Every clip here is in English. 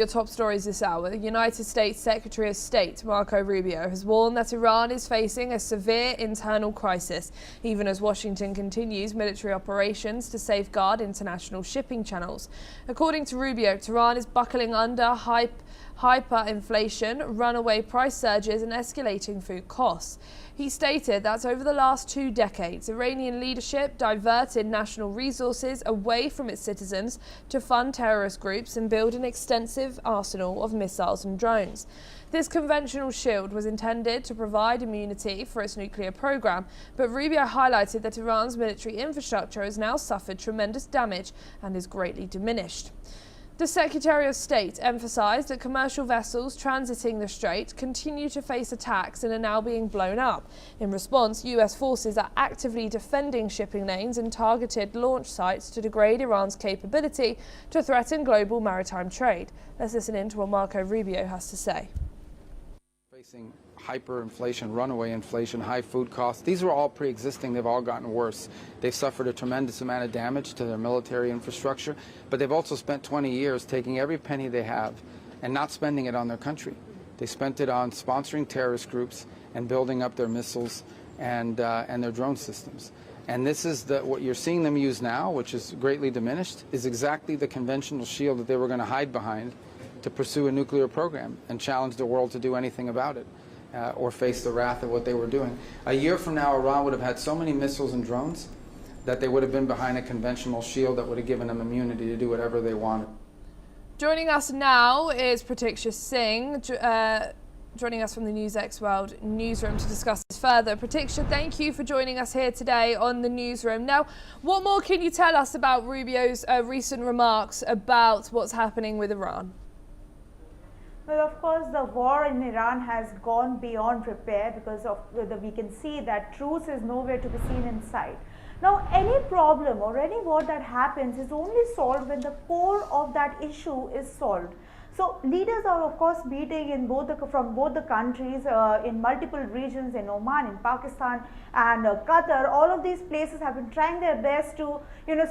Your top stories this hour. The United States Secretary of State Marco Rubio has warned that Iran is facing a severe internal crisis, even as Washington continues military operations to safeguard international shipping channels. According to Rubio, Tehran is buckling under hyperinflation, runaway price surges and escalating food costs. He stated that over the last 2 decades, Iranian leadership diverted national resources away from its citizens to fund terrorist groups and build an extensive arsenal of missiles and drones. This conventional shield was intended to provide immunity for its nuclear program, but Rubio highlighted that Iran's military infrastructure has now suffered tremendous damage and is greatly diminished. The Secretary of State emphasized that commercial vessels transiting the Strait continue to face attacks and are now being blown up. In response, US forces are actively defending shipping lanes and targeted launch sites to degrade Iran's capability to threaten global maritime trade. Let's listen in to what Marco Rubio has to say. Facing hyperinflation, runaway inflation, high food costs. These are all pre-existing. They've all gotten worse. They've suffered a tremendous amount of damage to their military infrastructure, but they've also spent 20 years taking every penny they have and not spending it on their country. They spent it on sponsoring terrorist groups and building up their missiles and their drone systems. And this is what you're seeing them use now, which is greatly diminished, is exactly the conventional shield that they were going to hide behind to pursue a nuclear program and challenge the world to do anything about it. Or face the wrath of what they were doing. A year from now, Iran would have had so many missiles and drones that they would have been behind a conventional shield that would have given them immunity to do whatever they wanted. Joining us now is Pratiksha Singh, joining us from the NewsX World newsroom to discuss this further. Pratiksha, thank you for joining us here today on the newsroom. Now, what more can you tell us about Rubio's recent remarks about what's happening with Iran? Well, of course, the war in Iran has gone beyond repair because we can see that truce is nowhere to be seen in sight. Now, any problem or any war that happens is only solved when the core of that issue is solved. So, leaders are of course meeting in from both the countries in multiple regions, in Oman, in Pakistan and Qatar. All of these places have been trying their best to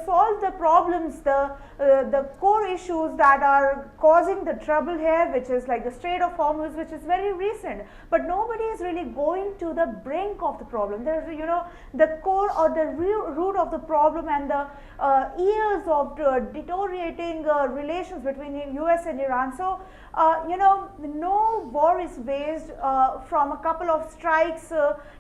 solve the problems, the core issues that are causing the trouble here, which is like the Strait of Hormuz, which is very recent. But nobody is really going to the brink of the problem. There's the core or the root of the problem and the years of deteriorating relations between the US and Iran. So, no war is based from a couple of strikes.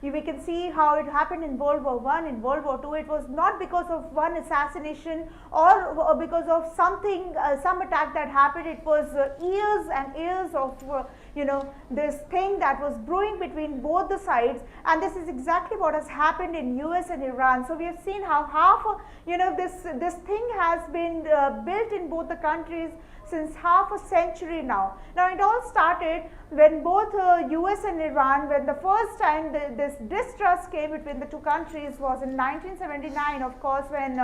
We can see how it happened in World War I, in World War II. It was not because of one assassination or because of something, some attack that happened. It was years and years of, this thing that was brewing between both the sides. And this is exactly what has happened in US and Iran. So, we have seen how this thing has been built in both the countries since half a century now. Now, it all started when both US and Iran, when the first time this distrust came between the two countries was in 1979, of course, when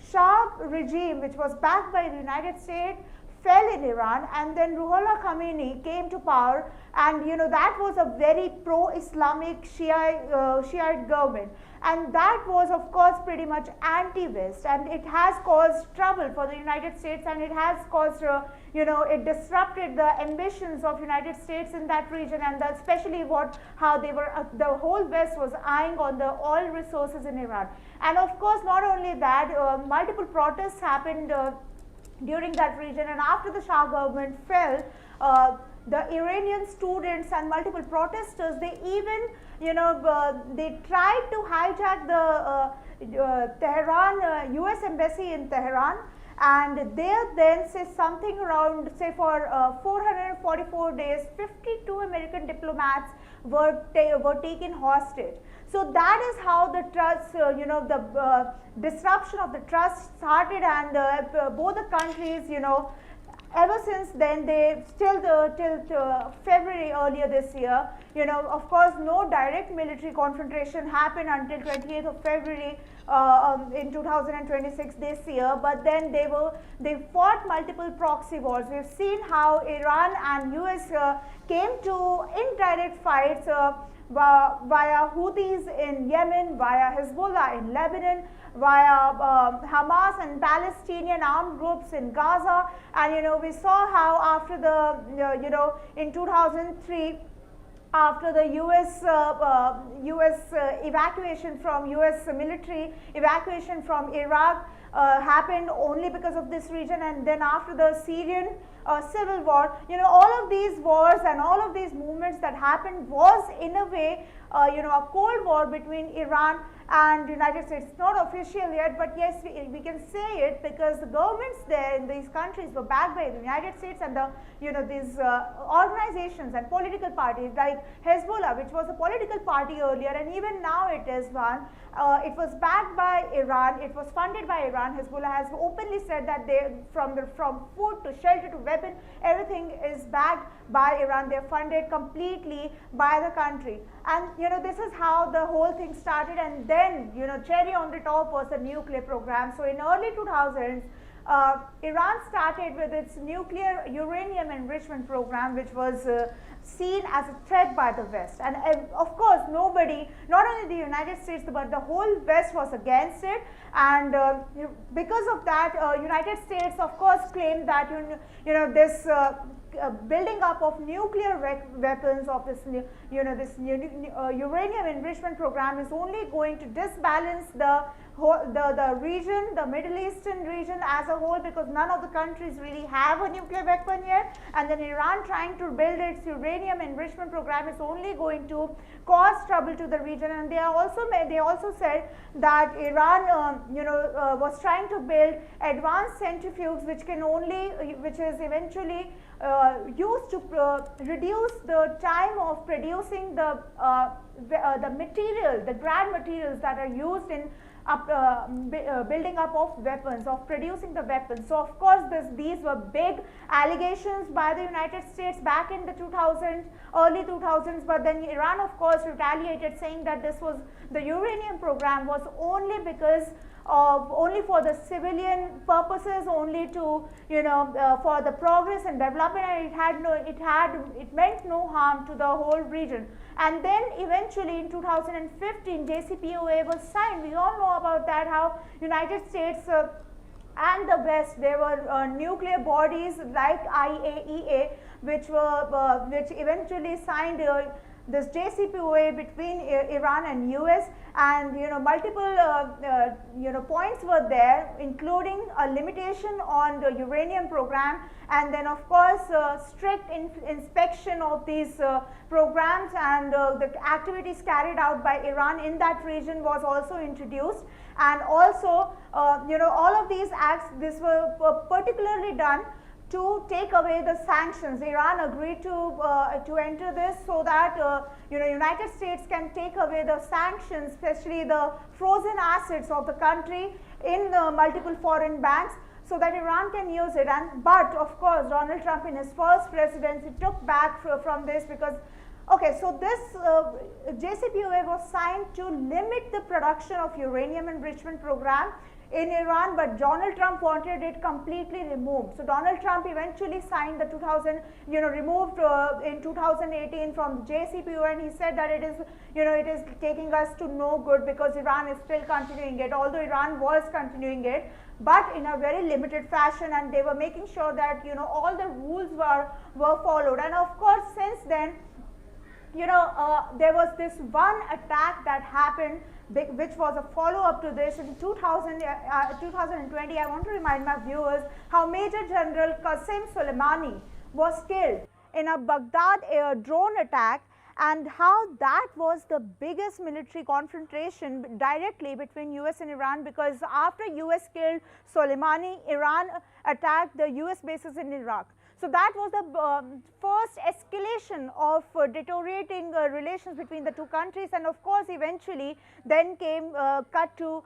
Shah regime, which was backed by the United States, fell in Iran, and then Ruhollah Khomeini came to power, and that was a very pro-Islamic Shiite government, and that was of course pretty much anti-West, and it has caused trouble for the United States, and it has caused it disrupted the ambitions of United States in that region, and especially how they were the whole West was eyeing on the oil resources in Iran. And of course, not only that, multiple protests happened during that region, and after the Shah government fell, the Iranian students and multiple protesters, they even they tried to hijack the Tehran US embassy in Tehran, and there then say something around for 444 days 52 American diplomats were taken hostage. So that is how the trust, the disruption of the trust started, and both the countries, ever since then, they till February earlier this year, of course, no direct military confrontation happened until 28th of February in 2026 this year. But then they fought multiple proxy wars. We've seen how Iran and US came to indirect fights via Houthis in Yemen, via Hezbollah in Lebanon, via Hamas and Palestinian armed groups in Gaza. And we saw how after the in 2003, after the US evacuation from US military evacuation from Iraq happened only because of this region, and then after the Syrian civil war, all of these wars and all of these movements that happened was in a way a cold war between Iran and United States. It's not official yet, but yes, we can say it, because the governments there in these countries were backed by the United States, and the these organizations and political parties like Hezbollah, which was a political party earlier and even now it is one. It was backed by Iran, it was funded by Iran. Hezbollah has openly said that they, from food to shelter to weapon, everything is backed by Iran. They are funded completely by the country. And this is how the whole thing started, and then cherry on the top was the nuclear program. So in early 2000s, Iran started with its nuclear uranium enrichment program, which was seen as a threat by the West. And of course, nobody, not only the United States, but the whole West was against it. And because of that, United States, of course, claimed that this building up of nuclear weapons, of this uranium enrichment program is only going to disbalance the region, the Middle Eastern region as a whole, because none of the countries really have a nuclear weapon yet. And then Iran trying to build its uranium enrichment program is only going to cause trouble to the region. And they also said that Iran was trying to build advanced centrifuges, which is eventually used to reduce the time of producing the material, the grand materials that are used in building up of weapons, of producing the weapons. So of course these were big allegations by the United States back in the early 2000s, but then Iran of course retaliated, saying that the uranium program was only because only for the civilian purposes, only to for the progress and development, and it meant no harm to the whole region. And then eventually in 2015 JCPOA was signed. We all know about that, how United States and the West, there were nuclear bodies like IAEA which eventually signed this JCPOA between Iran and US, and multiple points were there, including a limitation on the uranium program, and then of course strict inspection of these programs, and the activities carried out by Iran in that region was also introduced. And also all of these acts, this were particularly done to take away the sanctions. Iran agreed to enter this so that United States can take away the sanctions, especially the frozen assets of the country in the multiple foreign banks, so that Iran can use it. But of course, Donald Trump in his first presidency took back from this, because so this JCPOA was signed to limit the production of uranium enrichment program in Iran, but Donald Trump wanted it completely removed. So Donald Trump eventually signed the removed in 2018 from the JCPOA, and he said that it is taking us to no good, because Iran is still continuing it, although Iran was continuing it, but in a very limited fashion, and they were making sure that all the rules were followed. And of course, since then, there was this one attack that happened, which was a follow-up to this in 2020. I want to remind my viewers how Major General Qasem Soleimani was killed in a Baghdad drone attack, and how that was the biggest military confrontation directly between US and Iran, because after US killed Soleimani, Iran attacked the US bases in Iraq. So that was the first escalation of deteriorating relations between the two countries, and of course eventually then came cut to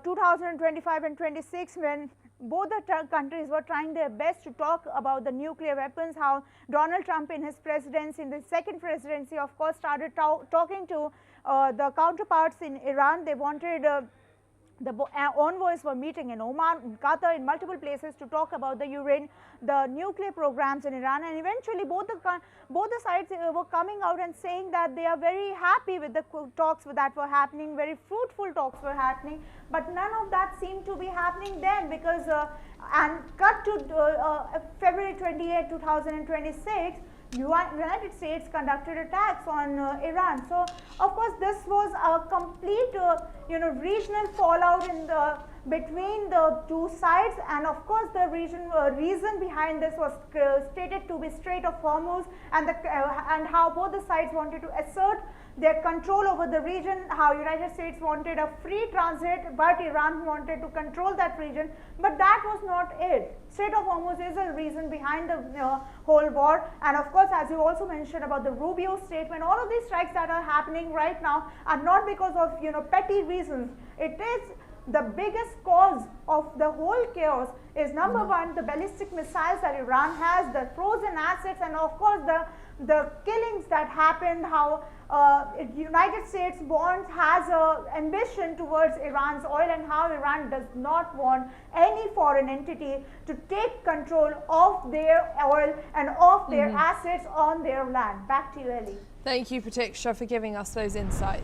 2025 and 26, when both the countries were trying their best to talk about the nuclear weapons, how Donald Trump in his presidency, in the second presidency, of course started talking to the counterparts in Iran. They wanted The envoys were meeting in Oman, in Qatar, in multiple places to talk about the nuclear programs in Iran, and eventually both the sides were coming out and saying that they are very happy with the talks that were happening, very fruitful talks were happening, but none of that seemed to be happening then, because and cut to February 28, 2026, United States conducted attacks on Iran. So, of course, this was a complete, regional fallout between the two sides, and of course, the reason behind this was stated to be Strait of Hormuz, and how both the sides wanted to assert their control over the region, how United States wanted a free transit, but Iran wanted to control that region, but that was not it. Strait of Hormuz is a reason behind the whole war, and of course, as you also mentioned about the Rubio statement, all of these strikes that are happening right now are not because of petty reasons. It is the biggest cause of the whole chaos is number one, the ballistic missiles that Iran has, the frozen assets, and of course the killings that happened, how United States has an ambition towards Iran's oil, and how Iran does not want any foreign entity to take control of their oil and of their assets on their land. Back to you, Ellie. Thank you, Pratiksha, for giving us those insights.